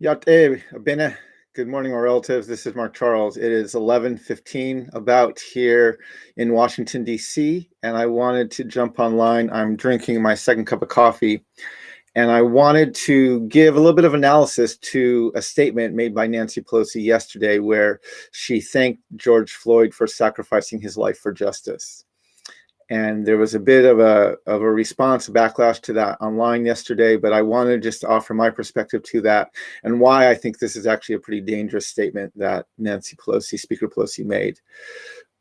Bene. Good morning, my relatives. This is Mark Charles. It is 11:15 about here in Washington, D.C., and I wanted to jump online. I'm drinking my second cup of coffee, and I wanted to give a little bit of analysis to a statement made by Nancy Pelosi yesterday where she thanked George Floyd for sacrificing his life for justice. And there was a bit of a response, a backlash to that online yesterday, but I wanted just to offer my perspective to that and why I think this is actually a pretty dangerous statement that Speaker Pelosi made.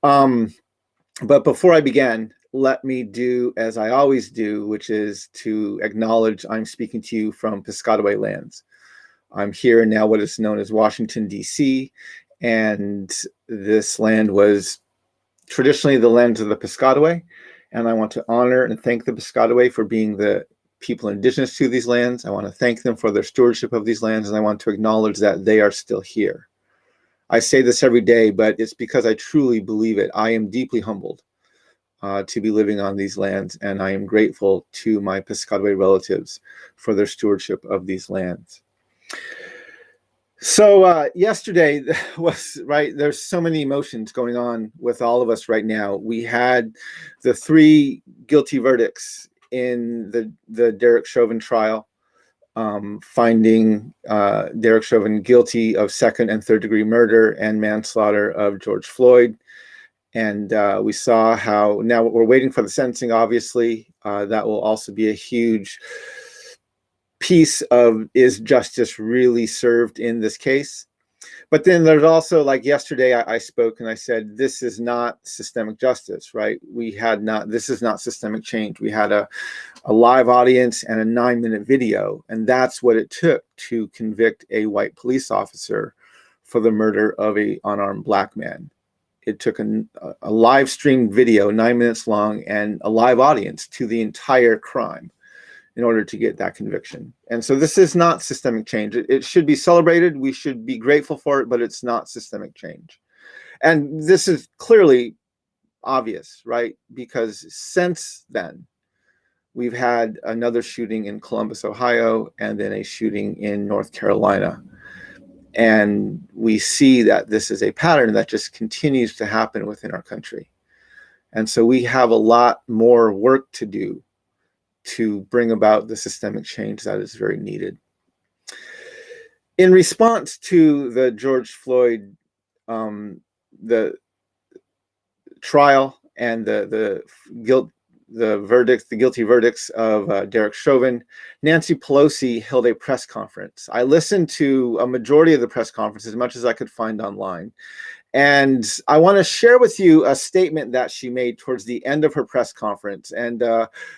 But before I begin, let me do as I always do, which is to acknowledge I'm speaking to you from Piscataway lands. I'm here in now what is known as Washington, D.C., and this land was traditionally the land of the Piscataway, and I want to honor and thank the Piscataway for being the people indigenous to these lands. I want to thank them for their stewardship of these lands, and I want to acknowledge that they are still here. I say this every day, but it's because I truly believe it. I am deeply humbled to be living on these lands, and I am grateful to my Piscataway relatives for their stewardship of these lands. So yesterday was, right, there's so many emotions going on with all of us right now. We had the 3 guilty verdicts in the Derek Chauvin trial, finding Derek Chauvin guilty of 2nd and 3rd degree murder and manslaughter of George Floyd. And we saw how now we're waiting for the sentencing, obviously. That will also be a huge piece of, is justice really served in this case? But then there's also, like yesterday I spoke and I said, this is not systemic justice, right? This is not systemic change. We had a live audience and a 9-minute video, and that's what it took to convict a white police officer for the murder of an unarmed black man. It took a live streamed video, 9 minutes long, and a live audience to the entire crime in order to get that conviction. And so this is not systemic change. It should be celebrated. We should be grateful for it, but it's not systemic change. And this is clearly obvious, right? Because since then, we've had another shooting in Columbus, Ohio, and then a shooting in North Carolina. And we see that this is a pattern that just continues to happen within our country. And so we have a lot more work to do to bring about the systemic change that is very needed. In response to the George Floyd, the trial and the guilty verdicts of Derek Chauvin, Nancy Pelosi held a press conference. I listened to a majority of the press conference, as much as I could find online. And I want to share with you a statement that she made towards the end of her press conference. And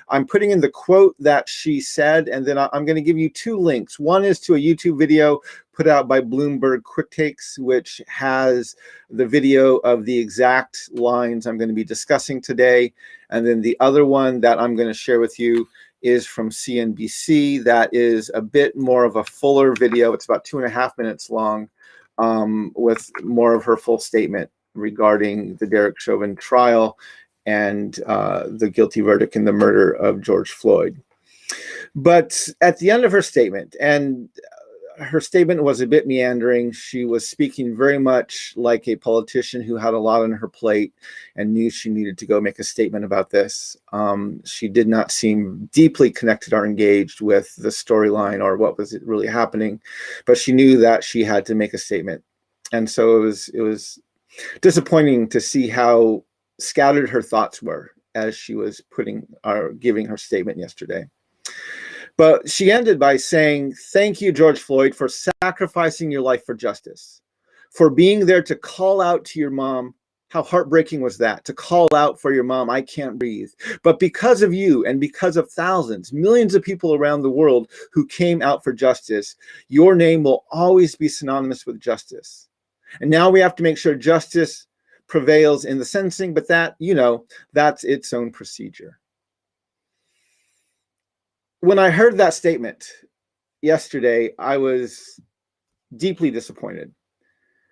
I'm putting in the quote that she said, and then I'm going to give you 2 links. One is to a YouTube video put out by Bloomberg Quick Takes, which has the video of the exact lines I'm going to be discussing today. And then the other one that I'm going to share with you is from CNBC. That is a bit more of a fuller video. It's about 2.5 minutes long, with more of her full statement regarding the Derek Chauvin trial and the guilty verdict in the murder of George Floyd. But at the end of her statement, and her statement was a bit meandering, she was speaking very much like a politician who had a lot on her plate and knew she needed to go make a statement about this. She did not seem deeply connected or engaged with the storyline or what was really happening, but she knew that she had to make a statement. And so it was disappointing to see how scattered her thoughts were as she was giving her statement yesterday. But she ended by saying, "Thank you, George Floyd, for sacrificing your life for justice, for being there to call out to your mom. How heartbreaking was that, to call out for your mom, I can't breathe. But because of you and because of thousands, millions of people around the world who came out for justice, your name will always be synonymous with justice. And now we have to make sure justice prevails in the sentencing, but that, that's its own procedure." When I heard that statement yesterday, I was deeply disappointed.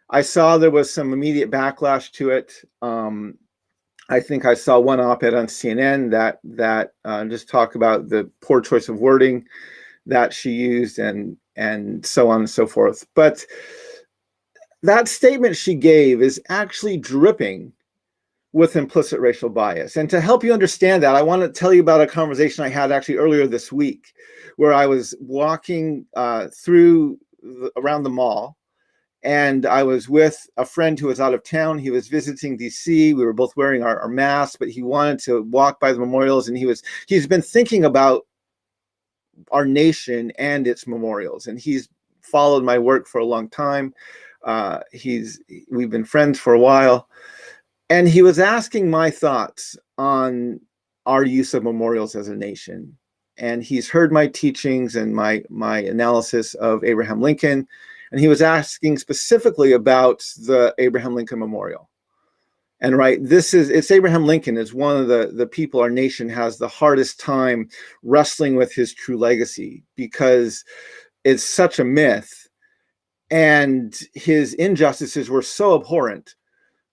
I saw there was some immediate backlash to it. I think I saw one op-ed on CNN that just talked about the poor choice of wording that she used, and so on and so forth. But that statement she gave is actually dripping with implicit racial bias. And to help you understand that, I want to tell you about a conversation I had actually earlier this week, where I was walking around the mall, and I was with a friend who was out of town. He was visiting DC. We were both wearing our masks, but he wanted to walk by the memorials, and he's been thinking about our nation and its memorials, and he's followed my work for a long time. We've been friends for a while, and he was asking my thoughts on our use of memorials as a nation. And he's heard my teachings and my analysis of Abraham Lincoln, and he was asking specifically about the Abraham Lincoln Memorial. And it's Abraham Lincoln is one of the people our nation has the hardest time wrestling with his true legacy, because it's such a myth, and his injustices were so abhorrent,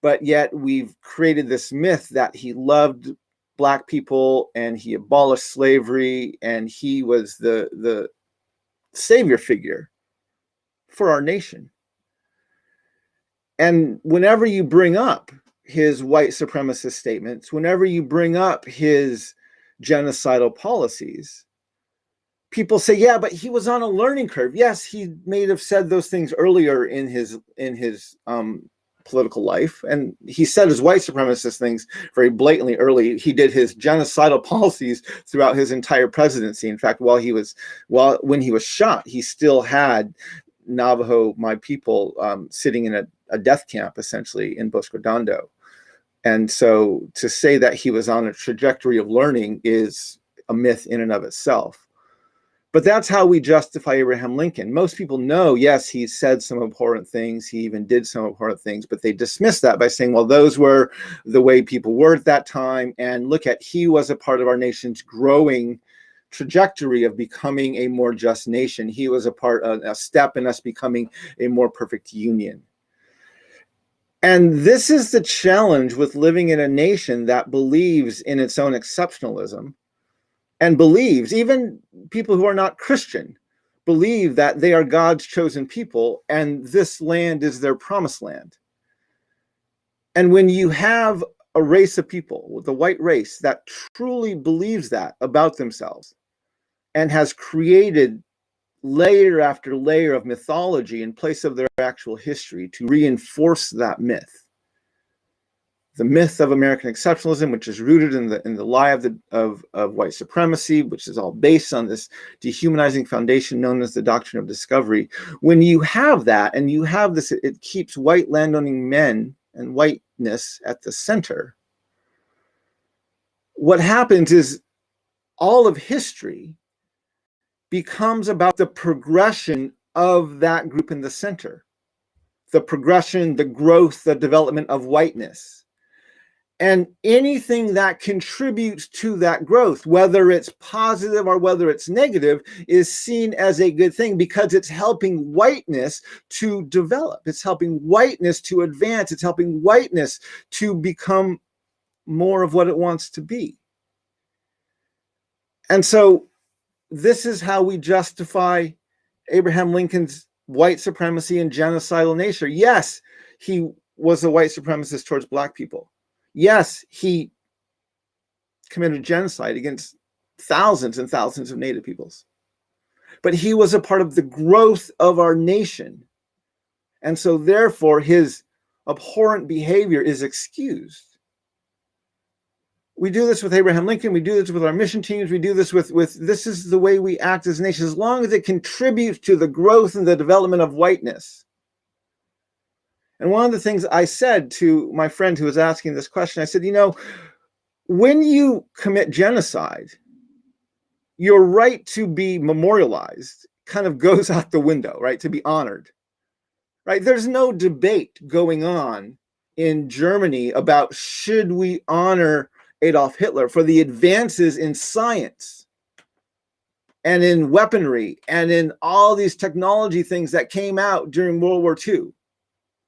but yet we've created this myth that he loved Black people and he abolished slavery, and he was the savior figure for our nation. And whenever you bring up his white supremacist statements, whenever you bring up his genocidal policies, people say, yeah, but he was on a learning curve. Yes, he may have said those things earlier in his political life, and he said his white supremacist things very blatantly early. He did his genocidal policies throughout his entire presidency. In fact, when he was shot, he still had Navajo, my people, sitting in a death camp, essentially, in Bosque Redondo. And so to say that he was on a trajectory of learning is a myth in and of itself. But that's how we justify Abraham Lincoln. Most people know, yes, he said some abhorrent things. He even did some abhorrent things, but they dismiss that by saying, well, those were the way people were at that time. And look he was a part of our nation's growing trajectory of becoming a more just nation. He was a step in us becoming a more perfect union. And this is the challenge with living in a nation that believes in its own exceptionalism, and believes, even people who are not Christian, believe that they are God's chosen people and this land is their promised land. And when you have a race of people, the white race, that truly believes that about themselves and has created layer after layer of mythology in place of their actual history to reinforce that myth, the myth of American exceptionalism, which is rooted in the lie of white supremacy, which is all based on this dehumanizing foundation known as the doctrine of discovery. When you have that, and you have this, it keeps white landowning men and whiteness at the center. What happens is all of history becomes about the progression of that group in the center, the progression, the growth, the development of whiteness. And anything that contributes to that growth, whether it's positive or whether it's negative, is seen as a good thing because it's helping whiteness to develop. It's helping whiteness to advance. It's helping whiteness to become more of what it wants to be. And so this is how we justify Abraham Lincoln's white supremacy and genocidal nature. Yes, he was a white supremacist towards Black people. Yes, he committed genocide against thousands and thousands of Native peoples. But he was a part of the growth of our nation. And so therefore, his abhorrent behavior is excused. We do this with Abraham Lincoln. We do this with our mission teams. We do this with this is the way we act as a nation, as long as it contributes to the growth and the development of whiteness. And one of the things I said to my friend who was asking this question, I said, when you commit genocide, your right to be memorialized kind of goes out the window, right? To be honored, right? There's no debate going on in Germany about should we honor Adolf Hitler for the advances in science and in weaponry and in all these technology things that came out during World War II.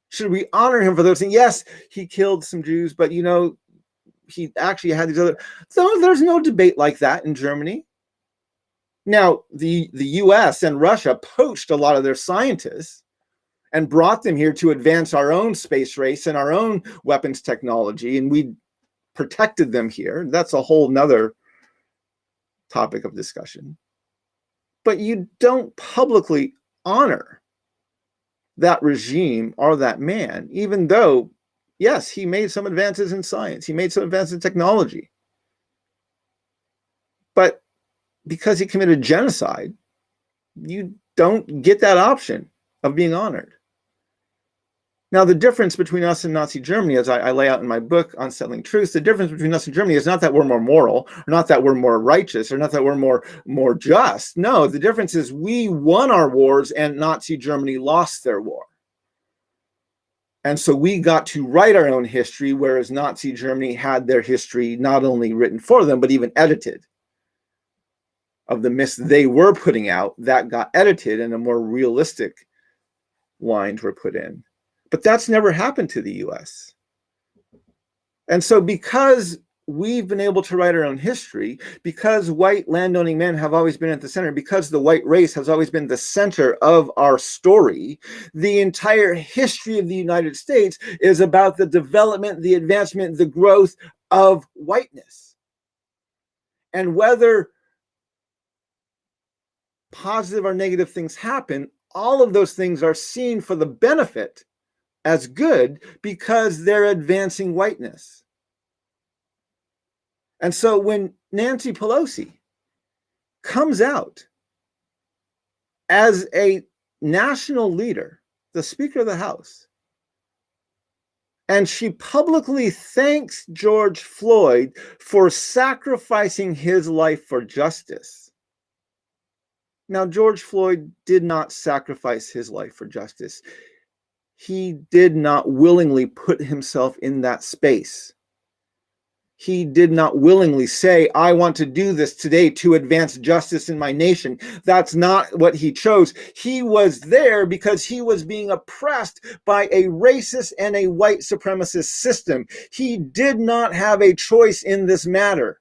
Should we honor him for those things? Yes, he killed some Jews, but he actually had these other. So there's no debate like that in Germany. Now, the US and Russia poached a lot of their scientists and brought them here to advance our own space race and our own weapons technology, and we protected them here. That's a whole nother topic of discussion. But you don't publicly honor that regime or that man, even though, yes, he made some advances in science, he made some advances in technology. But because he committed genocide, you don't get that option of being honored. Now, the difference between us and Nazi Germany, as I lay out in my book, Unsettling Truths, the difference between us and Germany is not that we're more moral, or not that we're more righteous, or not that we're more just. No, the difference is we won our wars and Nazi Germany lost their war. And so we got to write our own history, whereas Nazi Germany had their history not only written for them, but even edited. Of the myths they were putting out, that got edited and a more realistic lines were put in. But that's never happened to the US. And so because we've been able to write our own history, because white landowning men have always been at the center, because the white race has always been the center of our story, the entire history of the United States is about the development, the advancement, the growth of whiteness. And whether positive or negative things happen, all of those things are seen for the benefit as good because they're advancing whiteness. And so when Nancy Pelosi comes out as a national leader, the Speaker of the House, and she publicly thanks George Floyd for sacrificing his life for justice. Now, George Floyd did not sacrifice his life for justice. He did not willingly put himself in that space. He did not willingly say, I want to do this today to advance justice in my nation. That's not what he chose. He was there because he was being oppressed by a racist and a white supremacist system. He did not have a choice in this matter.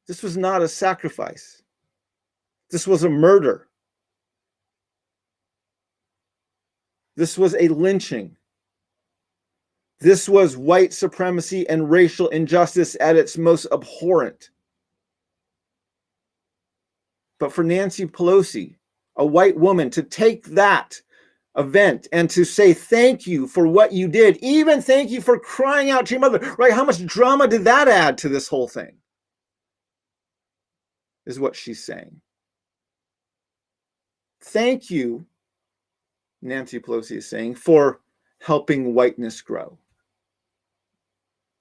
This was not a sacrifice. This was a murder. This was a lynching. This was white supremacy and racial injustice at its most abhorrent. But for Nancy Pelosi, a white woman, to take that event and to say thank you for what you did, even thank you for crying out to your mother, right? How much drama did that add to this whole thing? Is what she's saying. Thank you, Nancy Pelosi is saying, for helping whiteness grow,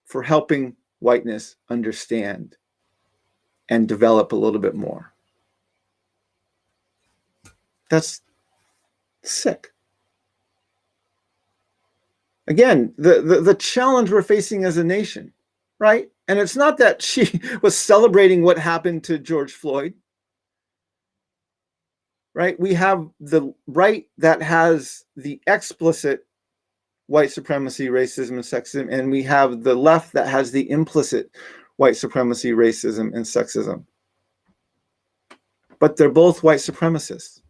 for helping whiteness understand and develop a little bit more. That's sick. Again, the challenge we're facing as a nation, right? And it's not that she was celebrating what happened to George Floyd. Right? We have the right that has the explicit white supremacy, racism, and sexism, and we have the left that has the implicit white supremacy, racism, and sexism. But they're both white supremacists.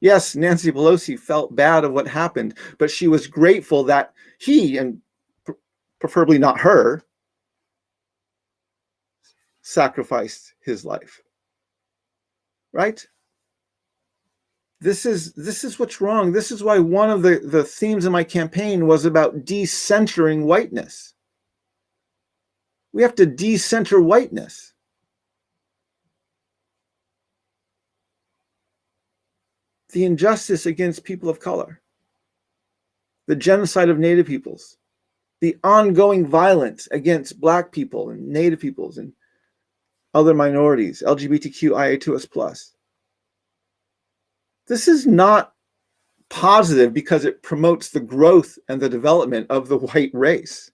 Yes, Nancy Pelosi felt bad of what happened, but she was grateful that he, and preferably not her, sacrificed his life. Right? This is what's wrong. This is why one of the themes of my campaign was about decentering whiteness. We have to decenter whiteness. The injustice against people of color, the genocide of Native peoples, the ongoing violence against Black people and Native peoples and other minorities, LGBTQIA2S+. This is not positive because it promotes the growth and the development of the white race.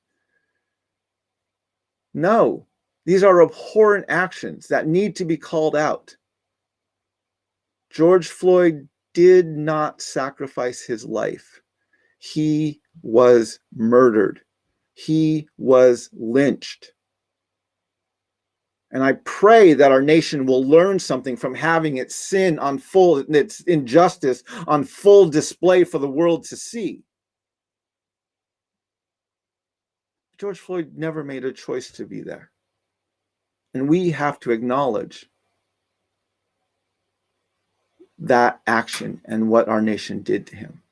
No, these are abhorrent actions that need to be called out. George Floyd did not sacrifice his life. He was murdered. He was lynched. And I pray that our nation will learn something from having its sin on full, its injustice on full display for the world to see. George Floyd never made a choice to be there. And we have to acknowledge that action and what our nation did to him.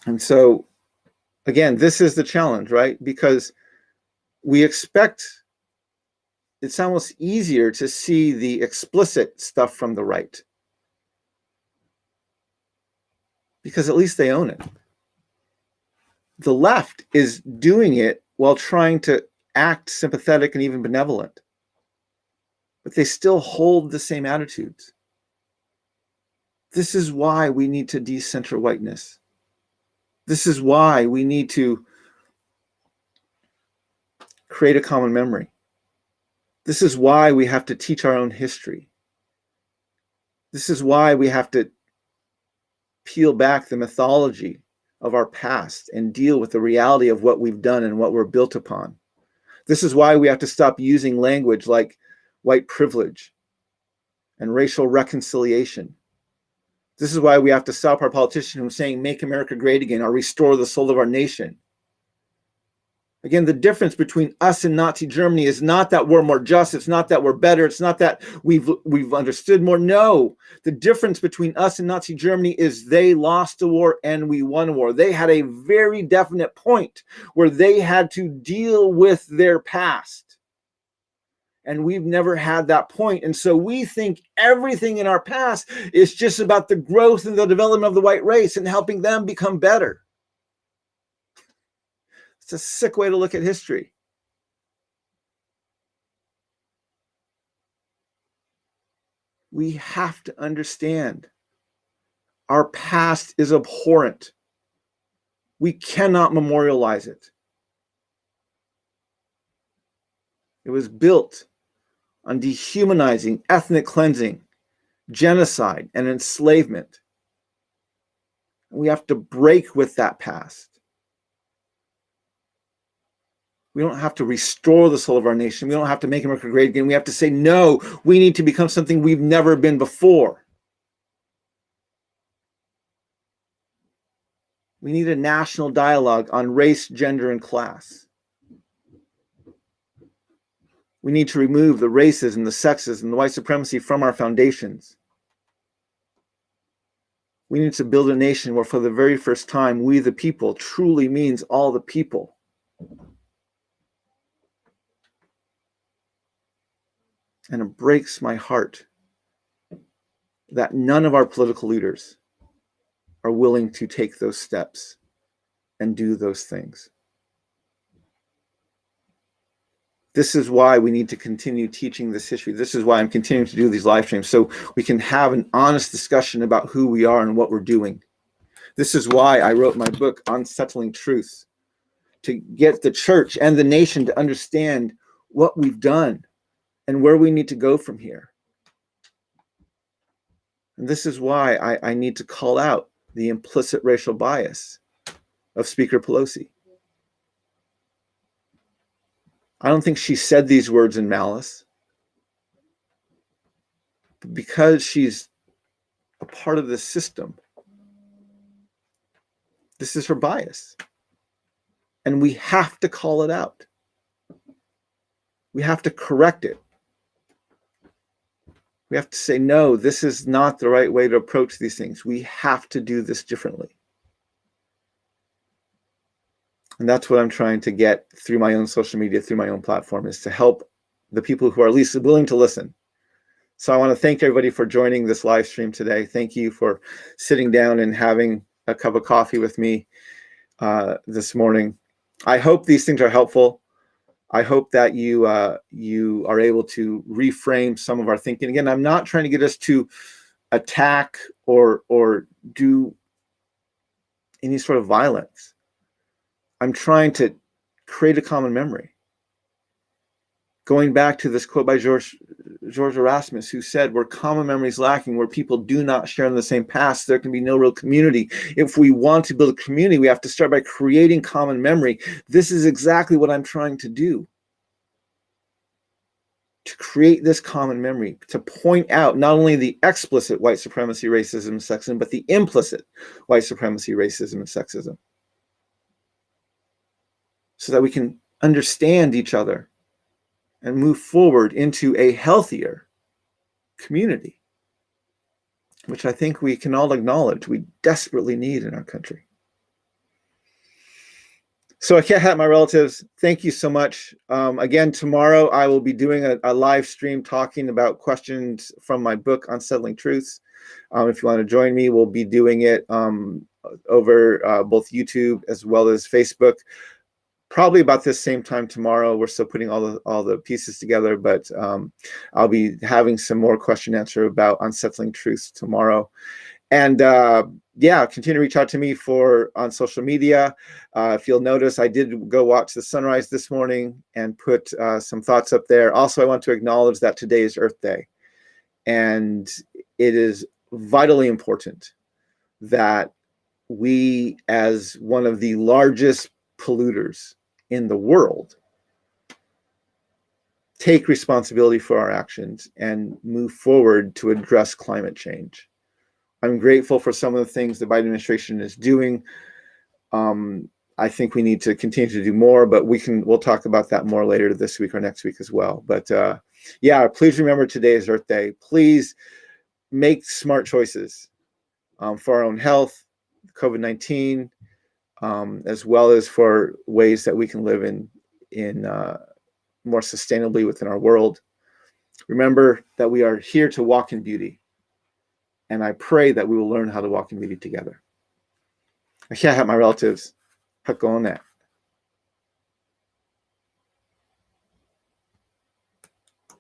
And so, again, this is the challenge, right? Because we expect, it's almost easier to see the explicit stuff from the right, because at least they own it. The left is doing it while trying to act sympathetic and even benevolent, but they still hold the same attitudes. This is why we need to decenter whiteness. This is why we need to create a common memory. This is why we have to teach our own history. This is why we have to peel back the mythology of our past and deal with the reality of what we've done and what we're built upon. This is why we have to stop using language like white privilege and racial reconciliation. This is why we have to stop our politicians from saying, "Make America great again," or "Restore the soul of our nation." Again, the difference between us and Nazi Germany is not that we're more just. It's not that we're better. It's not that we've understood more. No, the difference between us and Nazi Germany is they lost a war and we won a war. They had a very definite point where they had to deal with their past. And we've never had that point. And so we think everything in our past is just about the growth and the development of the white race and helping them become better. It's a sick way to look at history. We have to understand our past is abhorrent. We cannot memorialize it. It was built on dehumanizing, ethnic cleansing, genocide, and enslavement. We have to break with that past. We don't have to restore the soul of our nation. We don't have to make America great again. We have to say, no, we need to become something we've never been before. We need a national dialogue on race, gender, and class. We need to remove the racism, the sexism, the white supremacy from our foundations. We need to build a nation where for the very first time, we the people truly means all the people. And it breaks my heart that none of our political leaders are willing to take those steps and do those things. This is why we need to continue teaching this history. This is why I'm continuing to do these live streams, so we can have an honest discussion about who we are and what we're doing. This is why I wrote my book, Unsettling Truth, to get the church and the nation to understand what we've done and where we need to go from here. And this is why I need to call out the implicit racial bias of Speaker Pelosi. I don't think she said these words in malice, but because she's a part of this system, this is her bias. And we have to call it out. We have to correct it. We have to say, no, this is not the right way to approach these things. We have to do this differently. And that's what I'm trying to get through my own social media, through my own platform, is to help the people who are at least willing to listen. So I want to thank everybody for joining this live stream today. Thank you for sitting down and having a cup of coffee with me this morning. I hope these things are helpful. I hope that you are able to reframe some of our thinking. Again, I'm not trying to get us to attack or do any sort of violence. I'm trying to create a common memory. Going back to this quote by George Erasmus, who said, where common memory is lacking, where people do not share in the same past, there can be no real community. If we want to build a community, we have to start by creating common memory. This is exactly what I'm trying to do. to create this common memory, to point out not only the explicit white supremacy, racism, and sexism, but the implicit white supremacy, racism, and sexism, so that we can understand each other and move forward into a healthier community, which I think we can all acknowledge we desperately need in our country. So I can't have my relatives. Thank you so much. Again, tomorrow I will be doing a live stream talking about questions from my book, Unsettling Truths. If you want to join me, we'll be doing it over both YouTube as well as Facebook. Probably about this same time tomorrow. We're still putting all the pieces together, but I'll be having some more question answer about Unsettling Truths tomorrow. And yeah, continue to reach out to me on social media. If you'll notice, I did go watch the sunrise this morning and put some thoughts up there. Also, I want to acknowledge that today is Earth Day, and it is vitally important that we, as one of the largest polluters in the world, take responsibility for our actions and move forward to address climate change. I'm grateful for some of the things the Biden administration is doing. I think we need to continue to do more, but we'll talk about that more later this week or next week as well. But yeah, please remember today is Earth Day. Please make smart choices for our own health, COVID-19, as well as for ways that we can live in more sustainably within our world. Remember that we are here to walk in beauty, and I pray that we will learn how to walk in beauty together. I can't have my relatives. Huck on that.